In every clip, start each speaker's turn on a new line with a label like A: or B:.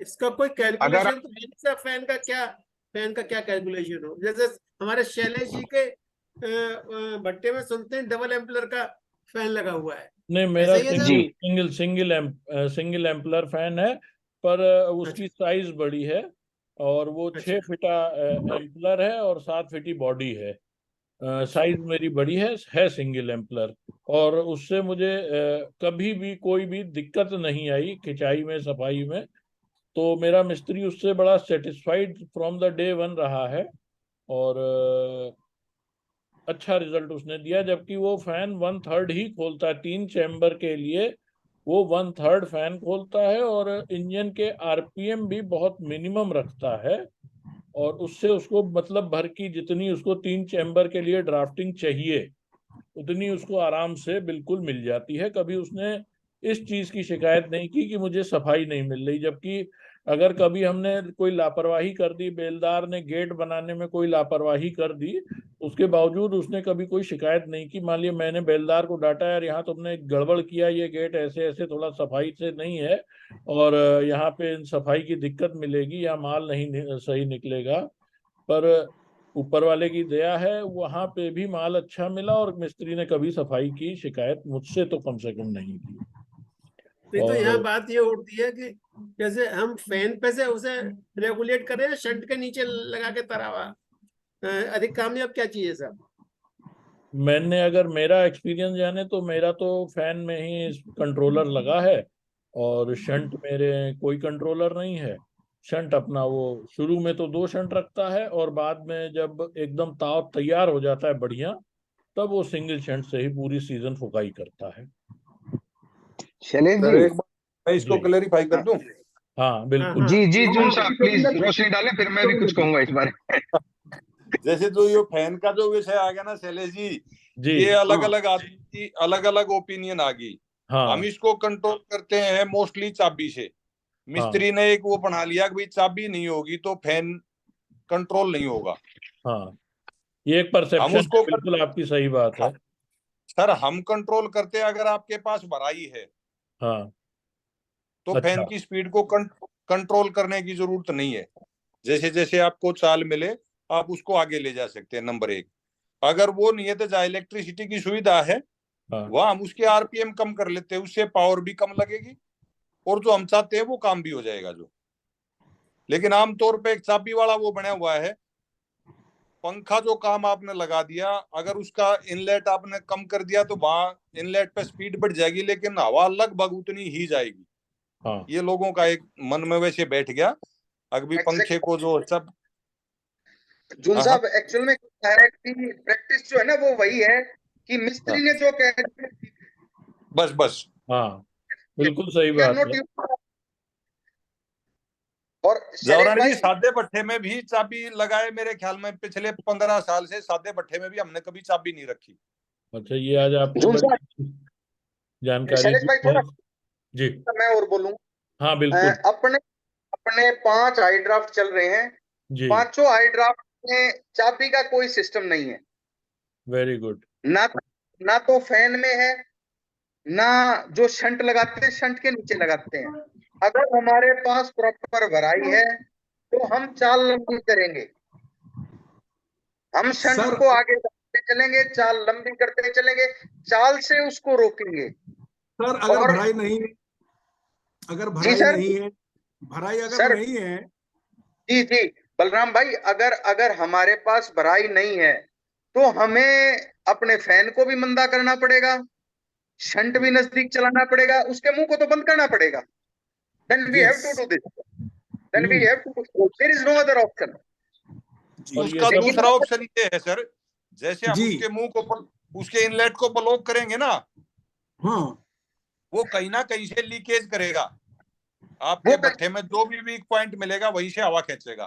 A: इसका कोई
B: अगर
A: कैलकुलेशन तो है नहीं सर? फैन का क्या कैलकुलेशन हो? जैसे हमारे शैलेश जी के भट्टे में सुनते हैं डबल एम्पलर का फैन लगा हुआ है,
C: नहीं, मेरा
A: ऐसे ही है सर?
C: सिंगल एम्पलर फैन है, पर उसकी साइज बड़ी है, और वो 6
A: अच्छा।
C: फीटा एम्पलर है और 7 फीटी बॉडी है। साइज मेरी बड़ी है सिंगल एम्पलर। और उससे मुझे कभी भी कोई भी दिक्कत नहीं आई खिंचाई में, सफाई में। तो मेरा मिस्त्री उससे बड़ा satisfied from the day one रहा है, और अच्छा रिजल्ट उसने दिया। जबकि वो फैन 1/3 ही खोलता है 3 चैम्बर के लिए, वो 1/3 फैन खोलता है, और इंजन के आरपीएम भी बहुत मिनिमम रखता है। और उससे उसको मतलब भर की जितनी उसको 3 चैम्बर के लिए ड्राफ्टिंग चाहिए, उतनी उसको आराम से बिल्कुल मिल जाती है। कभी उसने इस चीज की शिकायत नहीं की कि मुझे सफाई नहीं मिल रही। जबकि अगर कभी हमने कोई लापरवाही कर दी, बेलदार ने गेट बनाने में कोई लापरवाही कर दी, उसके बावजूद उसने कभी कोई शिकायत नहीं की। मान लिया मैंने बेलदार को डांटा, यार यहाँ तुमने गड़बड़ किया, ये गेट ऐसे ऐसे थोड़ा सफाई से नहीं है, और यहाँ पे सफाई की दिक्कत मिलेगी, या माल नहीं सही निकलेगा। पर ऊपर वाले की दया है, वहां पे भी माल अच्छा मिला, और मिस्त्री ने कभी सफाई की शिकायत मुझसे तो कम से कम नहीं की।
A: नहीं तो यहाँ
C: और
A: बात ये उठती है कि जैसे हम फैन पे से उसे रेगुलेट करें, शंट के नीचे लगा के तरावा अधिक कामयाब क्या चीज है सर?
C: मैंने अगर मेरा एक्सपीरियंस जाने तो मेरा तो फैन में ही कंट्रोलर लगा है, और शंट मेरे कोई कंट्रोलर नहीं है। शंट अपना वो शुरू में तो 2 शंट रखता है, और बाद में जब एकदम ताव तैयार हो जाता है बढ़िया, तब वो सिंगल शंट से ही पूरी सीजन फुकाई करता है।
B: शैलेश
D: सर
B: जी।
D: एक बार मैं इसको
C: जी
D: क्लेरिफाई कर दूं।
C: हाँ,
A: हाँ
C: बिल्कुल।
A: हाँ।
B: जी जी जून
A: हाँ,
B: साहब प्लीज रोशनी डालें, फिर मैं भी कुछ कहूंगा इस बारे में।
D: जैसे जो ये फैन का जो विषय आ गया ना शैलेश जी,
C: जी
D: ये अलग
A: हाँ
D: अलग आदमी की अलग अलग ओपिनियन आ गई। हम
C: हाँ
D: इसको कंट्रोल करते हैं मोस्टली चाबी से।
C: हाँ
D: मिस्त्री ने एक वो बना लिया कि भाई चाबी नहीं होगी तो फैन कंट्रोल नहीं होगा।
C: हाँ, ये एक
D: हम
C: परसेप्शन है,
D: उसको
C: बिल्कुल आपकी सही बात है।
D: सर हम कंट्रोल करते हैं अगर आपके पास भराई है
C: हाँ।
D: तो फैन
C: अच्छा।
D: की स्पीड को कंट्रोल करने की जरूरत नहीं है। जैसे जैसे आपको चाल मिले आप उसको आगे ले जा सकते हैं। नंबर एक, अगर वो नहीं है तो जहाँ इलेक्ट्रिसिटी की सुविधा है
C: हाँ
D: वहां हम उसके आरपीएम कम कर लेते हैं, उससे पावर भी कम लगेगी और जो हम चाहते हैं वो काम भी हो जाएगा जो। लेकिन आमतौर पे एक चाबी वाला वो बना हुआ है, पंखा जो काम आपने लगा दिया अगर उसका इनलेट आपने कम कर दिया तो वहां इनलेट पे स्पीड बढ़ जाएगी लेकिन हवा लगभग उतनी ही जाएगी।
C: हाँ
D: ये लोगों का एक मन में वैसे बैठ गया। अभी पंखे को जो सब
E: जून
D: हाँ हाँ
E: साहब एक्चुअल में क्या है कि प्रैक्टिस जो है ना वो वही है कि मिस्त्री
D: हाँ,
E: ने जो कह दिया
D: बस बस
C: हाँ, बिल्कुल सही
E: वी आर
C: बात
E: नॉट
C: है।
E: यूज। और शैलेश
D: जवरानी जी
E: भाई
D: सादे भट्ठे में भी चाबी लगाए मेरे ख्याल में पिछले 15 साल से सादे भट्ठे में भी हमने कभी चाबी नहीं रखी।
C: अच्छा, ये आज आपने
E: जून
C: बड़ी
E: साहब,
C: जानकारी
E: शैलेश
C: दी,
E: भाई थोड़ा
C: बहुत। जी
E: मैं और बोलूं।
C: हाँ, बिल्कुल।
E: अपने अपने 5 हाई ड्राफ्ट चल रहे हैं।
C: जी,
E: पांचों हाई ड्राफ्ट में चाबी का कोई सिस्टम नहीं है।
C: Very good.
E: ना ना तो फैन में है, ना जो शंट लगाते हैं शंट के नीचे लगाते हैं। अगर हमारे पास प्रॉपर भराई है तो हम चाल लंबी करेंगे, हम शंट
F: सर
E: को आगे बढ़ाते चलेंगे, चाल लंबी करते चलेंगे, चाल से उसको रोकेंगे।
F: सर अगर
E: और
F: भराई नहीं है, अगर
E: जी
F: भराई
E: सर,
F: नहीं है, भराई अगर
E: सर
F: नहीं है।
E: जी जी बलराम भाई, अगर अगर हमारे पास भराई नहीं है तो हमें अपने फैन को भी मंदा करना पड़ेगा, शंट भी नजदीक चलाना पड़ेगा, उसके मुंह को तो बंद करना पड़ेगा। Then we have
F: yes.
E: To do this, then we have to, there is no other option.
F: जी
C: और ये
D: उसका
C: सब।
E: लेकिन
D: दूसरा ऑप्शन ये है सर, जैसे हम
F: जी
D: उसके मुंह को उसके इनलेट को ब्लॉक करेंगे ना,
F: हाँ
D: वो कहीं ना कहीं से लीकेज करेगा।
E: वो
D: आपके भट्ठे में जो भी वीक पॉइंट मिलेगा वहीं से हवा खींचेगा।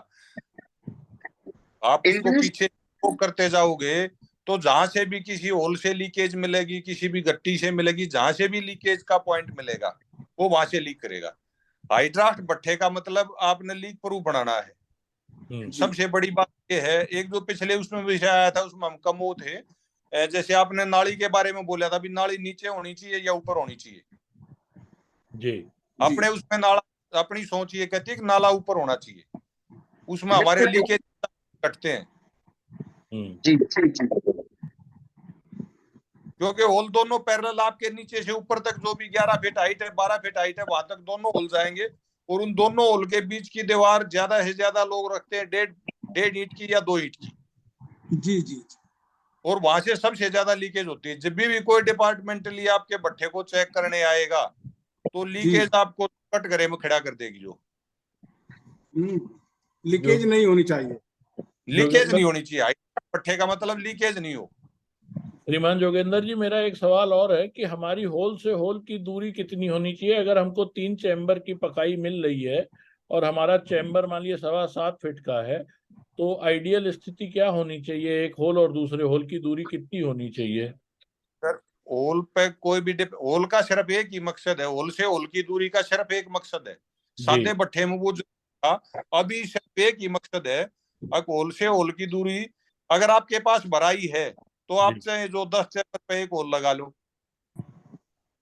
D: आप उसको
E: इंड्यूस
D: पीछे वो करते जाओगे तो जहां से भी किसी होल से लीकेज मिलेगी, किसी भी गट्टी से मिलेगी, जहां से भी लीकेज का पॉइंट मिलेगा वो वहां से लीक करेगा। हाइड्राफ्ट भट्ठे का मतलब आपने लीक प्रूफ बनाना है।
F: जी
D: सबसे बड़ी बात ये है, एक जो पिछले उसमें विषय आया था उसमें हम कम वो थे, जैसे आपने नाली के बारे में बोला था भी नाली नीचे होनी चाहिए या ऊपर होनी चाहिए।
C: जी
F: जी
D: अपने उसमें नाला अपनी सोच ये कहती है कि नाला ऊपर होना चाहिए, उसमें हमारे लीकेज कटते हैं।
E: जी जी जी।
D: क्योंकि होल दोनों पैरेलल आपके नीचे से ऊपर तक जो भी 11 फीट हाइट है, 12 फीट हाइट है, वहां तक दोनों होल जाएंगे। और उन दोनों होल के बीच की दीवार ज्यादा से ज्यादा लोग रखते हैं 1.5 ईंट की या 2 ईंट की।
F: जी जी।
D: और वहां से सबसे ज्यादा लीकेज होती है। जब भी कोई डिपार्टमेंटली आपके भट्ठे को चेक करने आएगा तो लीकेज आपको कटघरे में खड़ा कर देगी। जो
F: लीकेज नहीं होनी चाहिए,
D: लीकेज नहीं होनी चाहिए, भट्ठे का मतलब लीकेज नहीं हो।
C: श्रीमान जोगेंद्र जी, मेरा एक सवाल और है कि हमारी होल से होल की दूरी कितनी होनी चाहिए? अगर हमको 3 चैम्बर की पकाई मिल रही है और हमारा चैम्बर मान लीजिए 7.25 फीट का है, तो आइडियल स्थिति क्या होनी चाहिए? एक होल और दूसरे होल की दूरी कितनी होनी चाहिए?
D: सर, होल पे कोई भी होल का सिर्फ एक ही मकसद है, होल से होल की दूरी का सिर्फ एक मकसद है। सादे भट्ठे में वो जो अभी सिर्फ एक ही मकसद है, होल से होल की दूरी। अगर आपके पास भराई है तो आप चाहे जो 10 चैम्बर पे एक होल लगा लो।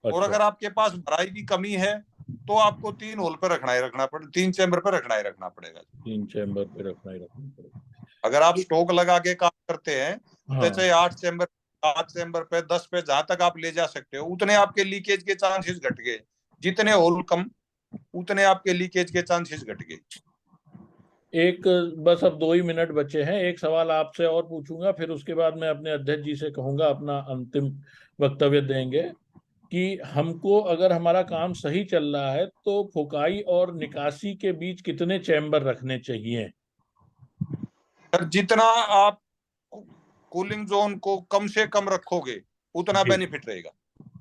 D: और अगर आपके पास भराई की कमी है तो आपको 3 होल पे रखना ही रखना पड़ेगा, 3 चैम्बर पे रखना ही रखना पड़ेगा।
C: 3 चैम्बर पे रखना ही रखना पड़ेगा।
D: अगर आप स्टॉक लगा के काम करते हैं तो चाहे 8 चैम्बर, 7 चैम्बर पे, 10 पे, जहां तक आप ले जा सकते हो, उतने आपके लीकेज के चांसेस घट गए। जितने होल कम उतने आपके लीकेज के चांसेस घट गए।
C: एक बस अब 2 ही मिनट बचे हैं, एक सवाल आपसे और पूछूंगा, फिर उसके बाद मैं अपने अध्यक्ष जी से कहूंगा अपना अंतिम वक्तव्य देंगे कि हमको अगर हमारा काम सही चल रहा है तो फुकाई और निकासी के बीच कितने चैम्बर रखने चाहिए?
D: सर, जितना आप कूलिंग जोन को कम से कम रखोगे उतना बेनिफिट रहेगा,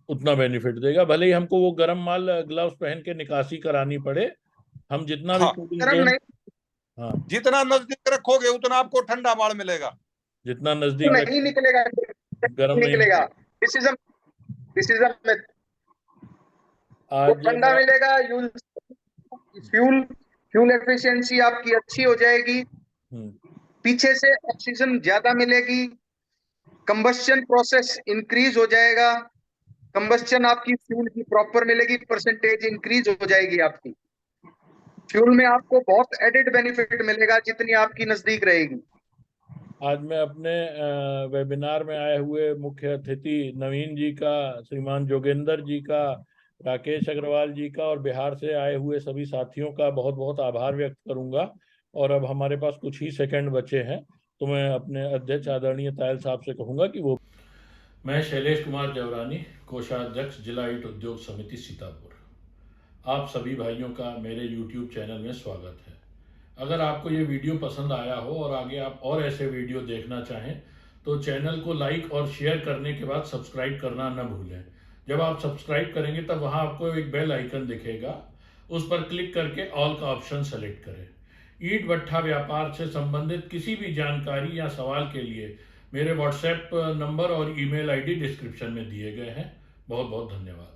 C: उतना बेनिफिट देगा। भले ही हमको वो गर्म माल ग्लव्स पहन के निकासी करानी पड़े, हम जितना भी कूलिंग जोन, हाँ,
D: जितना नजदीक रखोगे उतना आपको ठंडा माल मिलेगा।
C: जितना नजदीक
E: नहीं निकलेगा,
C: गर्म नहीं
E: निकलेगा। दिस इज
C: आज
E: ठंडा मिलेगा। फ्यूल एफिशिएंसी आपकी अच्छी हो जाएगी, पीछे से ऑक्सीजन ज्यादा मिलेगी, कंबस्शन प्रोसेस इंक्रीज हो जाएगा, कंबस्शन आपकी फ्यूल की प्रॉपर मिलेगी, परसेंटेज इंक्रीज हो जाएगी आपकी फ्यूल में। आपको बहुत एडेड बेनिफिट मिलेगा जितनी आपकी नजदीक रहेगी।
C: आज मैं अपने वेबिनार में आए हुए मुख्य अतिथि नवीन जी का, श्रीमान जोगेंद्र जी का, राकेश अग्रवाल जी का और बिहार से आए हुए सभी साथियों का बहुत बहुत आभार व्यक्त करूंगा। और अब हमारे पास कुछ ही सेकंड बचे हैं तो मैं अपने अध्यक्ष आदरणीय तायल साहब से कहूंगा कि वो। मैं शैलेश कुमार जवरानी, कोषाध्यक्ष जिला ईंट उद्योग समिति सीतापुर, आप सभी भाइयों का मेरे YouTube चैनल में स्वागत है। अगर आपको ये वीडियो पसंद आया हो और आगे आप और ऐसे वीडियो देखना चाहें तो चैनल को लाइक और शेयर करने के बाद सब्सक्राइब करना न भूलें। जब आप सब्सक्राइब करेंगे तब वहां आपको एक बेल आइकन दिखेगा, उस पर क्लिक करके ऑल का ऑप्शन सेलेक्ट करें। ईंट भट्ठा व्यापार से संबंधित किसी भी जानकारी या सवाल के लिए मेरे व्हाट्सएप नंबर और ईमेल आईडी डिस्क्रिप्शन में दिए गए हैं। बहुत बहुत धन्यवाद।